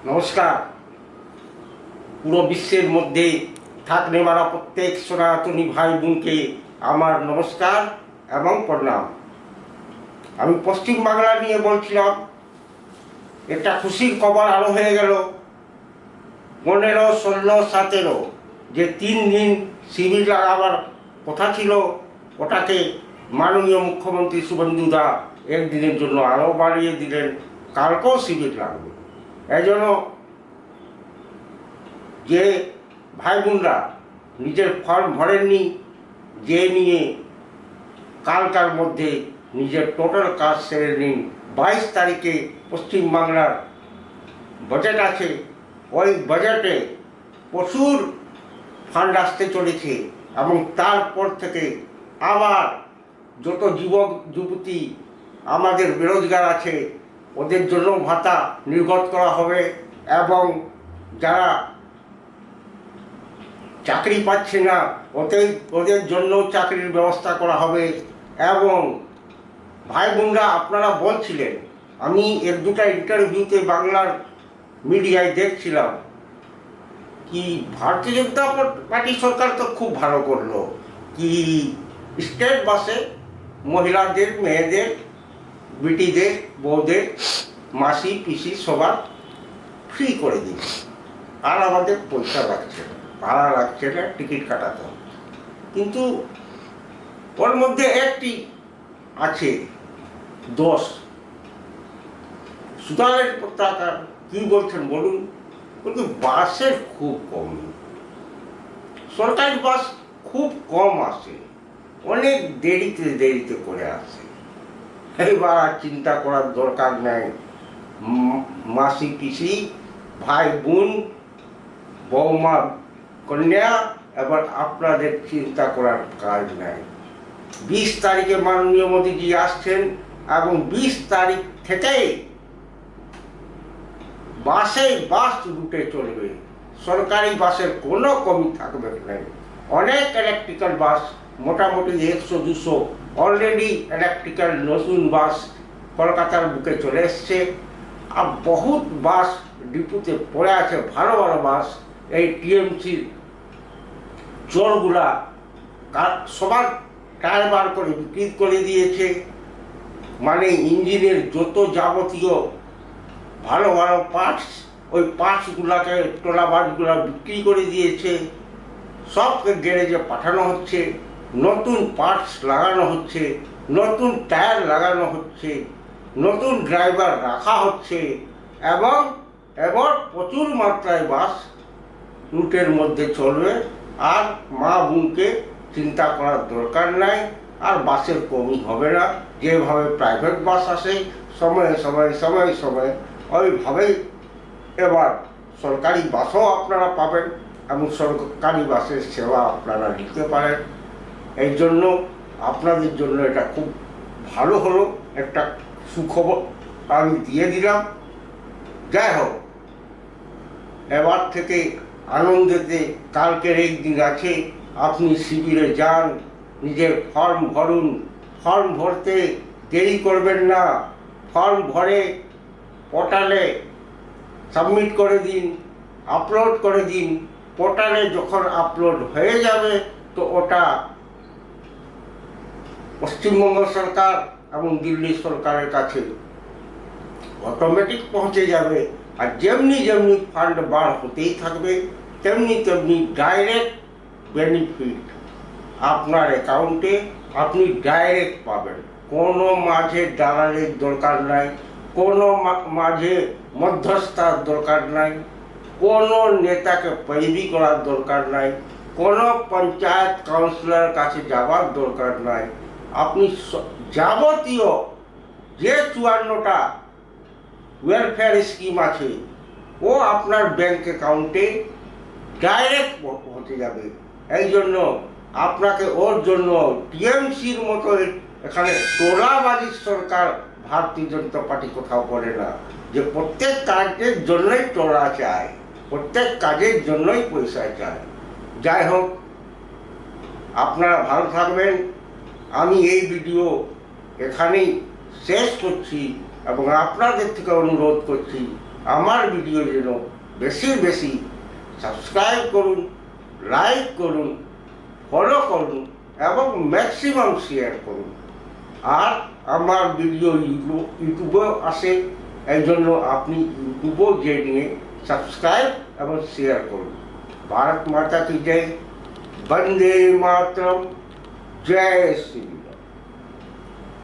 নমস্কার। পুরো বিশ্বের মধ্যে থাকলে মারা প্রত্যেক সনাতনী ভাই বোনকে আমার নমস্কার এবং প্রণাম। আমি পশ্চিমবাংলা নিয়ে বলছিলাম, একটা খুশির খবর আরও হয়ে গেল। 15, 16, 17 যে 3 দিন শিবির লাগাবার কথা ছিল, ওটাকে মাননীয় মুখ্যমন্ত্রী শুভেন্দু দা একদিনের জন্য আরও বাড়িয়ে দিলেন। কালকেও শিবির লাগবে। এই জন্য যে ভাই বোনরা নিজের ফর্ম ভরেননি, যে নিয়ে কালকার মধ্যে নিজের টোটাল কাজ সেরে নিন। 22 তারিখে পশ্চিমবাংলার বাজেট আছে। ওই বাজেটে প্রচুর ফান্ড আসতে চলেছে এবং তারপর থেকে আবার যত যুবক যুবতী আমাদের বেরোজগার আছে ওদের জন্য ভাতা নির্গত করা হবে এবং যারা চাকরি পাচ্ছে না ওদের জন্য চাকরির ব্যবস্থা করা হবে। এবং ভাই বোনরা আপনারা বলছিলেন, আমি 1-2টা ইন্টারভিউতে বাংলার মিডিয়ায় দেখছিলাম, কি ভারতীয় জনতা পার্টি সরকার তো খুব ভালো করলো, কি স্টেট বাসে মহিলাদের, মেয়েদের, বিটিদের, বউদের, মাসি পিসি সবার ফ্রি করে দিল, আর আমাদের পয়সা লাগছে না, ভাড়া লাগছে না, টিকিট কাটাতে হবে। কিন্তু ওর মধ্যে একটি আছে দোষ। সুদানের পতাকা কি বলছেন বলুন? কিন্তু বাসের খুব কম, সরকারি বাস খুব কম আসে, অনেক দেরিতে করে আসে। এবার চিন্তা করার দরকার নেই। মাসি পিসি, ভাই বোন, বৌমা, কন্যা, এবার আপনাদের চিন্তা করার কাজ নাই। 20 তারিখে মাননীয় মোদীজি আসছেন এবং 20 তারিখ থেকেই বাস রুটে চলবে। সরকারি বাসের কোনো কমি থাকবে না। অনেক ইলেকট্রিক্যাল বাস, মোটামুটি 100-200 অলরেডি ইলেকট্রিক্যাল নতুন বাস কলকাতার বুকে চলে এসছে। আর বহুত বাস ডিপুতে পড়ে আছে, ভালো ভালো বাস। এই টিএমসির চোরগুলা সবার টায়ার বার করে বিক্রি করে দিয়েছে। মানে ইঞ্জিনের যত যাবতীয় ভালো ভালো পার্টস, ওই পার্টসগুলাকে টোলা বাসগুলা বিক্রি করে দিয়েছে। সবকে গ্যারেজে পাঠানো হচ্ছে, নতুন পার্টস লাগানো হচ্ছে, নতুন টায়ার লাগানো হচ্ছে, নতুন ড্রাইভার রাখা হচ্ছে এবং এবার প্রচুর মাত্রায় বাস রুটের মধ্যে চলবে। আর মা বোনকে চিন্তা করার দরকার নাই, আর বাসের কমি হবে না। যেভাবে প্রাইভেট বাস আসে সময়ে সময়ে ওইভাবেই এবার সরকারি বাসও আপনারা পাবেন এবং সরকারি বাসের সেবা আপনারা নিতে পারেন। এই জন্য আপনাদের জন্য এটা খুব ভালো হলো, একটা সুখবর আমি দিয়ে দিলাম। যাই হোক, এবার থেকে আনন্দেতে কালকের এই দিন আছে, আপনি শিবিরে যান, নিজের ফর্ম ভরুন। ফর্ম ভরতে দেরি করবেন না, ফর্ম ভরে পোর্টালে সাবমিট করে দিন, আপলোড করে দিন। পোর্টালে যখন আপলোড হয়ে যাবে তো ওটা পশ্চিমবঙ্গ সরকার এবং দিল্লি সরকারের কাছে অটোমেটিক পৌঁছে যাবে। আর যেমনি ফান্ড বার হতেই থাকবে তেমনি ডাইরেক্ট বেনিফিট আপনার অ্যাকাউন্টে আপনি ডাইরেক্ট পাবেন। কোনো মাঝে দালালের দরকার নাই, কোনো মাঝে মধ্যস্থার দরকার নাই, কোনো নেতাকে पैरवी করার দরকার নাই, কোনো পঞ্চায়েত কাউন্সিলর কাছে যাবার দরকার নাই। আপনি যাবতীয় যে 54টা ওয়েলফেয়ার স্কিম আছে ও আপনার ব্যাংক অ্যাকাউন্টে ডাইরেক্ট পৌঁছে যাবে। এই জন্য আপনাকে ওর জন্য টিএমসির মতো এখানে টোলাবাজির সরকার ভারতীয় জনতা পার্টি কোথাও করে না, যে প্রত্যেক কাজের জন্যই টোলা চায়, প্রত্যেক কাজের জন্যই পয়সা চায়। যাই হোক, আপনারা ভালো থাকবেন। আমি এই ভিডিও এখানেই শেষ করছি এবং আপনাদের থেকে অনুরোধ করছি আমার ভিডিও যেন বেশি বেশি সাবস্ক্রাইব করুন, লাইক করুন, ফলো করুন এবং ম্যাক্সিমাম শেয়ার করুন। আর আমার ভিডিও ইউটিউবেও আসে, এই জন্য আপনি ইউটিউবেও যে নিয়ে সাবস্ক্রাইব এবং শেয়ার করুন। ভারত মাতা কি জয়, বন্দে মাতরম, জয় শ্রী।